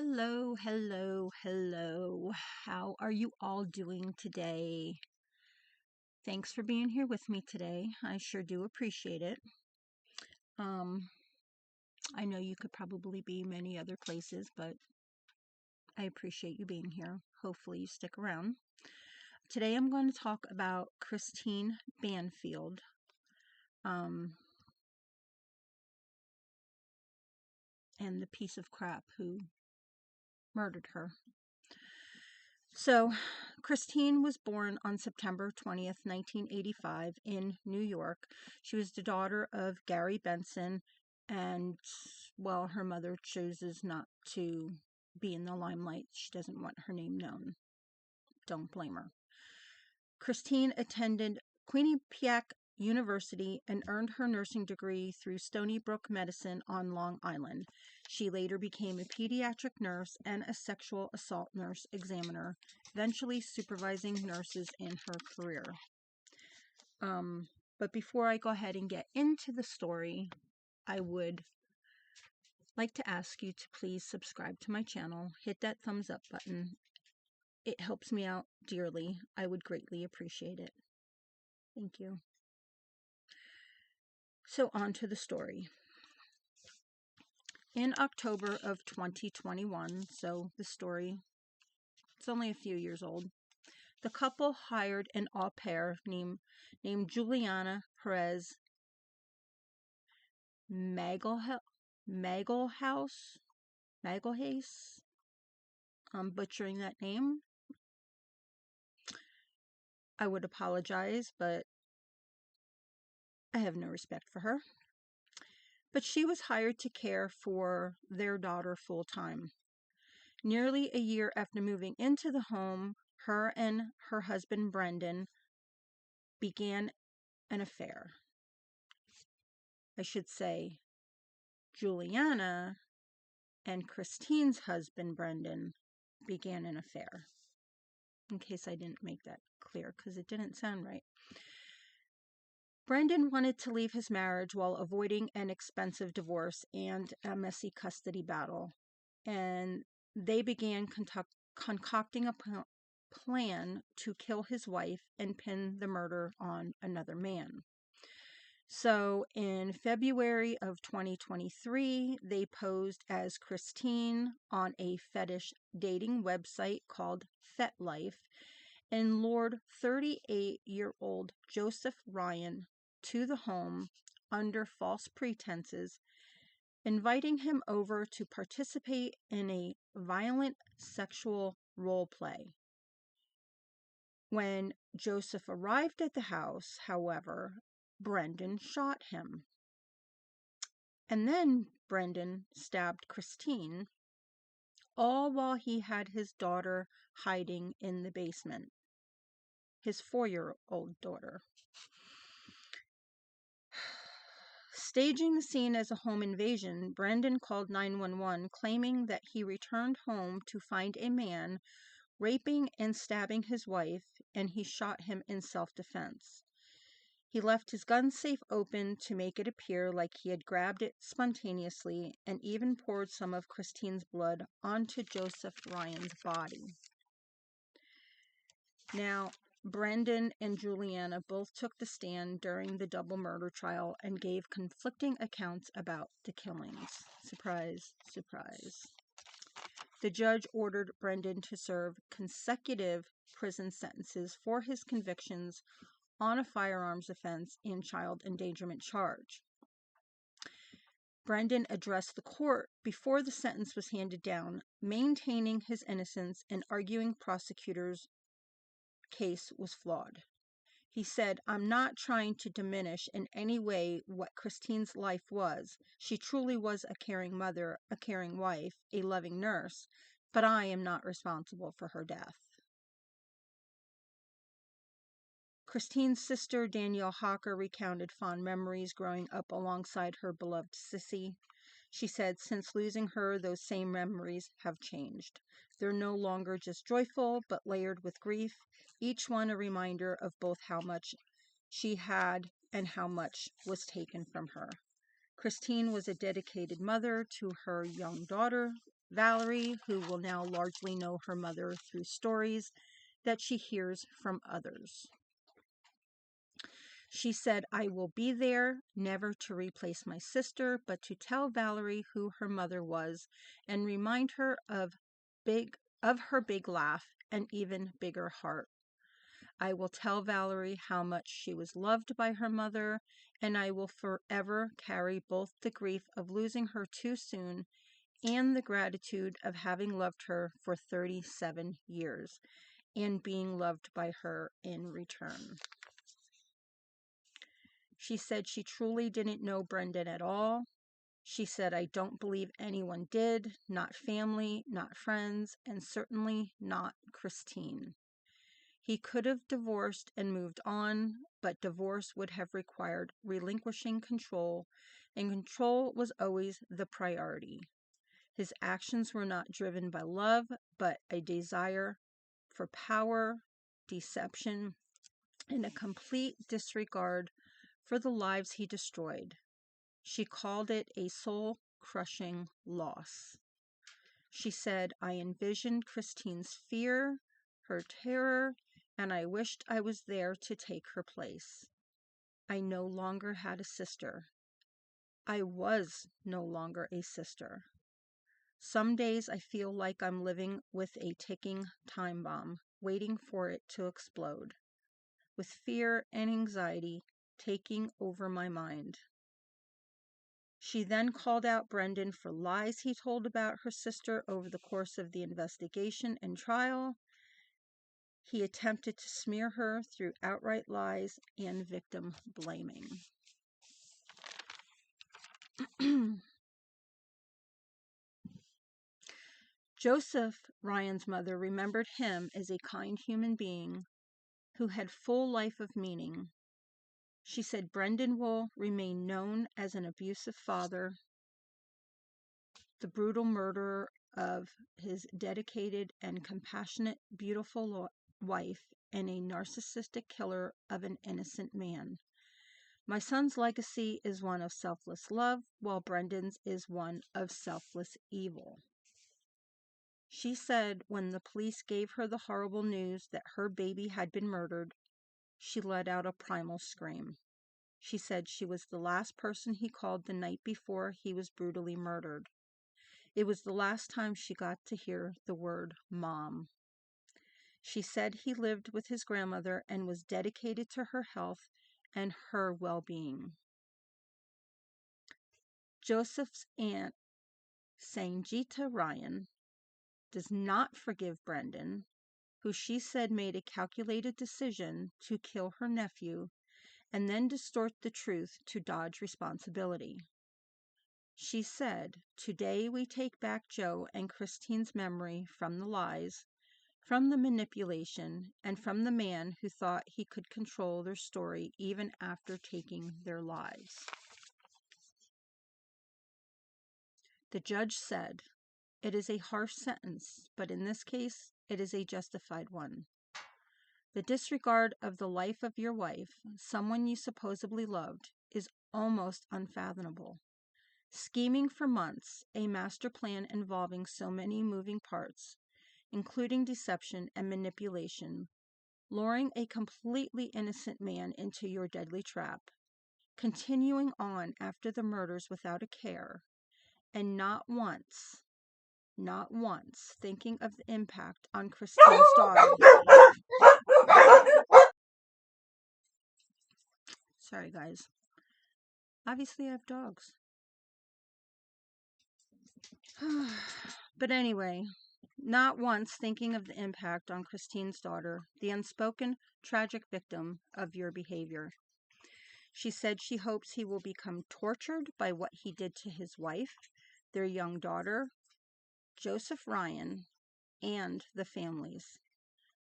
Hello, hello, hello. How are you all doing today? Thanks for being here with me today. I sure do appreciate it. I know you could probably be many other places, but I appreciate you being here. Hopefully you stick around. Today I'm going to talk about Christine Banfield. And the piece of crap who murdered her. So, Christine was born on September 20th, 1985 in New York. She was the daughter of Gary Benson, and, well, her mother chooses not to be in the limelight. She doesn't want her name known. Don't blame her. Christine attended Quinnipiac University and earned her nursing degree through Stony Brook Medicine on Long Island. She later became a pediatric nurse and a sexual assault nurse examiner, eventually supervising nurses in her career. But before I go ahead and get into the story, I would like to ask you to please subscribe to my channel, hit that thumbs up button. It helps me out dearly. I would greatly appreciate it. Thank you. So on to the story. In October of 2021, so the story, it's only a few years old, the couple hired an au pair named Juliana Perez Magelhaus. I'm butchering that name. I would apologize, but I have no respect for her. But she was hired to care for their daughter full time. Nearly a year after moving into the home, her and her husband Brendan began an affair. I should say Juliana and Christine's husband Brendan began an affair. In case I didn't make that clear, because it didn't sound right. Brendan wanted to leave his marriage while avoiding an expensive divorce and a messy custody battle, and they began concocting a plan to kill his wife and pin the murder on another man. So in February of 2023, they posed as Christine on a fetish dating website called FetLife and lured 38-year-old Joseph Ryan to the home under false pretenses, inviting him over to participate in a violent sexual role play. When Joseph arrived at the house, however, Brendan shot him. And then Brendan stabbed Christine, all while he had his daughter hiding in the basement. His 4-year-old daughter. Staging the scene as a home invasion, Brendan called 911, claiming that he returned home to find a man raping and stabbing his wife, and he shot him in self-defense. He left his gun safe open to make it appear like he had grabbed it spontaneously, and even poured some of Christine's blood onto Joseph Ryan's body. Now, Brendan and Juliana both took the stand during the double murder trial and gave conflicting accounts about the killings. Surprise, surprise. The judge ordered Brendan to serve consecutive prison sentences for his convictions on a firearms offense and child endangerment charge. Brendan addressed the court before the sentence was handed down, maintaining his innocence and arguing prosecutors' case was flawed. He said, "I'm not trying to diminish in any way what Christine's life was. She truly was a caring mother, a caring wife, a loving nurse, but I am not responsible for her death." Christine's sister, Danielle Hawker, recounted fond memories growing up alongside her beloved Sissy. She said, "Since losing her, those same memories have changed. They're no longer just joyful, but layered with grief, each one a reminder of both how much she had and how much was taken from her." Christine was a dedicated mother to her young daughter, Valerie, who will now largely know her mother through stories that she hears from others. She said, "I will be there, never to replace my sister, but to tell Valerie who her mother was and remind her of her big laugh and even bigger heart. I will tell Valerie how much she was loved by her mother, and I will forever carry both the grief of losing her too soon and the gratitude of having loved her for 37 years and being loved by her in return." She said she truly didn't know Brendan at all. She said, "I don't believe anyone did, not family, not friends, and certainly not Christine. He could have divorced and moved on, but divorce would have required relinquishing control, and control was always the priority. His actions were not driven by love, but a desire for power, deception, and a complete disregard for the lives he destroyed." She called it a soul-crushing loss. She said, "I envisioned Christine's fear, her terror, and I wished I was there to take her place. I no longer had a sister. I was no longer a sister. Some days I feel like I'm living with a ticking time bomb, waiting for it to explode, with fear and anxiety taking over my mind." She then called out Brendan for lies he told about her sister over the course of the investigation and trial. He attempted to smear her through outright lies and victim blaming. Joseph, Ryan's mother, remembered him as a kind human being who had full life of meaning. She said, "Brendan will remain known as an abusive father, the brutal murderer of his dedicated and compassionate, beautiful wife, and a narcissistic killer of an innocent man. My son's legacy is one of selfless love, while Brendan's is one of selfless evil." She said when the police gave her the horrible news that her baby had been murdered, she let out a primal scream. She said she was the last person he called the night before he was brutally murdered. It was the last time she got to hear the word mom. She said he lived with his grandmother and was dedicated to her health and her well-being. Joseph's aunt, Sangeeta Ryan, does not forgive Brendan, who she said made a calculated decision to kill her nephew and then distort the truth to dodge responsibility. She said, "Today we take back Joe and Christine's memory from the lies, from the manipulation, and from the man who thought he could control their story even after taking their lives." The judge said, "It is a harsh sentence, but in this case, it is a justified one. The disregard of the life of your wife, someone you supposedly loved, is almost unfathomable. Scheming for months, a master plan involving so many moving parts, including deception and manipulation, luring a completely innocent man into your deadly trap, continuing on after the murders without a care, and not once thinking of the impact on Christine's daughter." Sorry, guys. Obviously, I have dogs. But anyway, not once thinking of the impact on Christine's daughter, the unspoken, tragic victim of your behavior. She said she hopes he will become tortured by what he did to his wife, their young daughter, Joseph Ryan, and the families.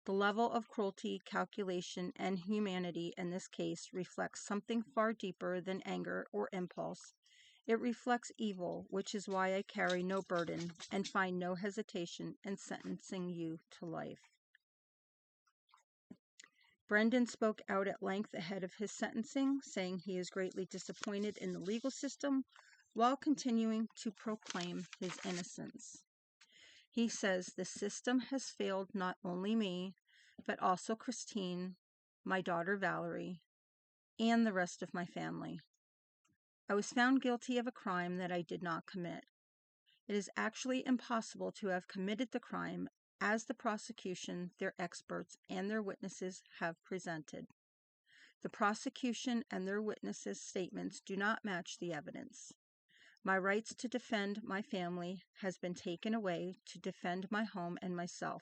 The level of cruelty, calculation, and humanity in this case reflects something far deeper than anger or impulse. It reflects evil, which is why I carry no burden and find no hesitation in sentencing you to life. Brendan spoke out at length ahead of his sentencing, saying he is greatly disappointed in the legal system while continuing to proclaim his innocence. He says the system has failed not only me, but also Christine, my daughter Valerie, and the rest of my family. I was found guilty of a crime that I did not commit. It is actually impossible to have committed the crime as the prosecution, their experts, and their witnesses have presented. The prosecution and their witnesses' statements do not match the evidence. My rights to defend my family has been taken away to defend my home and myself.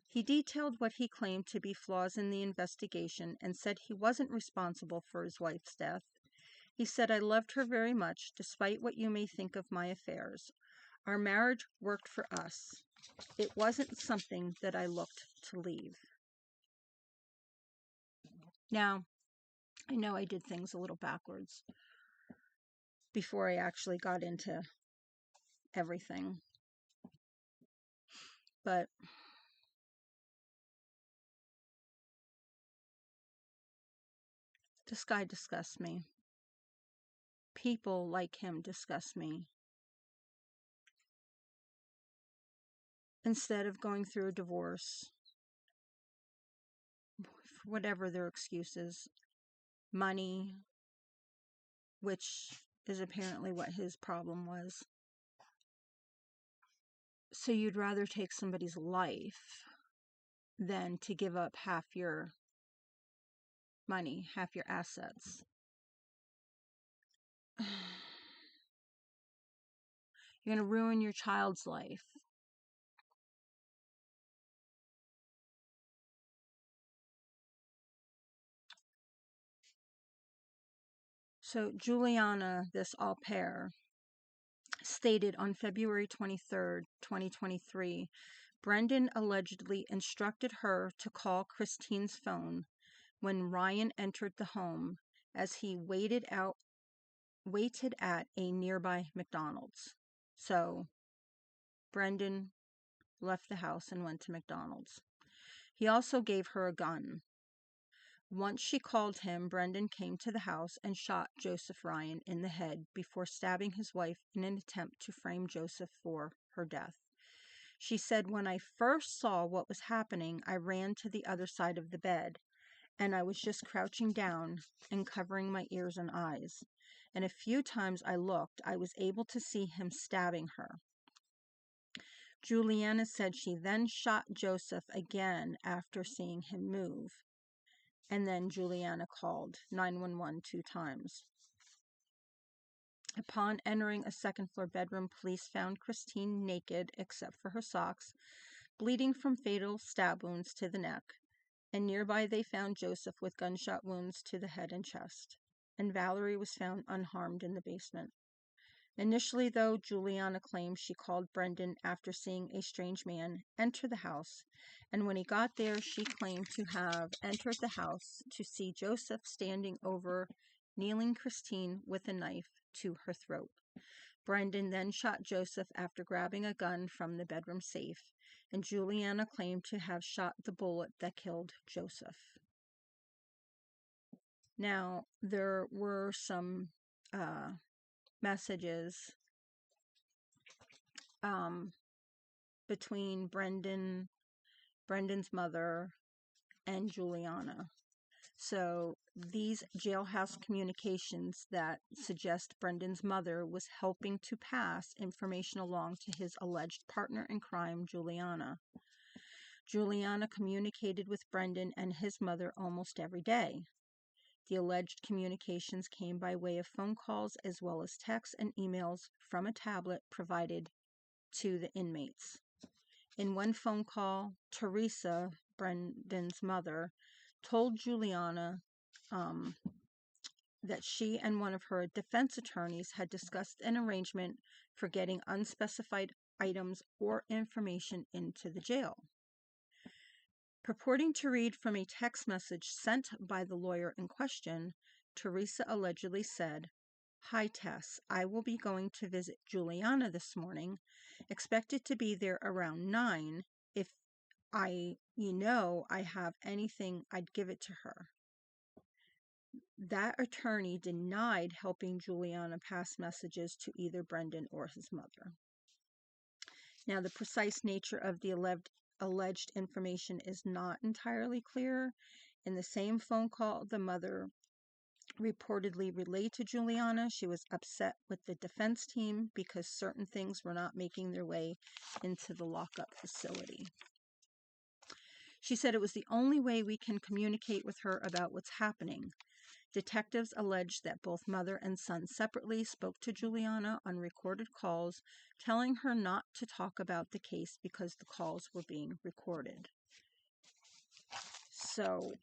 He detailed what he claimed to be flaws in the investigation and said he wasn't responsible for his wife's death. He said, I loved her very much, despite what you may think of my affairs. Our marriage worked for us. It wasn't something that I looked to leave. Now, I know I did things a little backwards before I actually got into everything. But this guy disgusts me. People like him disgust me. Instead of going through a divorce, for whatever their excuses, money, which is apparently what his problem was. So you'd rather take somebody's life than to give up half your money, half your assets. You're going to ruin your child's life. So Juliana, this au pair, stated on February 23rd, 2023, Brendan allegedly instructed her to call Christine's phone when Ryan entered the home as he waited at a nearby McDonald's. So Brendan left the house and went to McDonald's. He also gave her a gun. Once she called him, Brendan came to the house and shot Joseph Ryan in the head before stabbing his wife in an attempt to frame Joseph for her death. She said, when I first saw what was happening, I ran to the other side of the bed, and I was just crouching down and covering my ears and eyes. And a few times I looked, I was able to see him stabbing her. Juliana said she then shot Joseph again after seeing him move. And then Juliana called 911 2 times. Upon entering a second-floor bedroom, police found Christine naked except for her socks, bleeding from fatal stab wounds to the neck. And nearby they found Joseph with gunshot wounds to the head and chest. And Valerie was found unharmed in the basement. Initially, though, Juliana claimed she called Brendan after seeing a strange man enter the house, and when he got there, she claimed to have entered the house to see Joseph standing over kneeling Christine with a knife to her throat. Brendan then shot Joseph after grabbing a gun from the bedroom safe, and Juliana claimed to have shot the bullet that killed Joseph. Now, there were some messages between Brendan's mother and Juliana. So these jailhouse communications that suggest Brendan's mother was helping to pass information along to his alleged partner in crime, Juliana. Juliana communicated with Brendan and his mother almost every day. The alleged communications came by way of phone calls as well as texts and emails from a tablet provided to the inmates. In one phone call, Teresa, Brendan's mother, told Juliana that she and one of her defense attorneys had discussed an arrangement for getting unspecified items or information into the jail. Purporting to read from a text message sent by the lawyer in question, Teresa allegedly said, "Hi, Tess. I will be going to visit Juliana this morning. Expected to be there around 9. If I have anything, I'd give it to her." That attorney denied helping Juliana pass messages to either Brendan or his mother. Now, the precise nature of the alleged information is not entirely clear. In the same phone call, the mother reportedly relayed to Juliana she was upset with the defense team because certain things were not making their way into the lockup facility. She said it was the only way we can communicate with her about what's happening. Detectives alleged that both mother and son separately spoke to Juliana on recorded calls, telling her not to talk about the case because the calls were being recorded. So,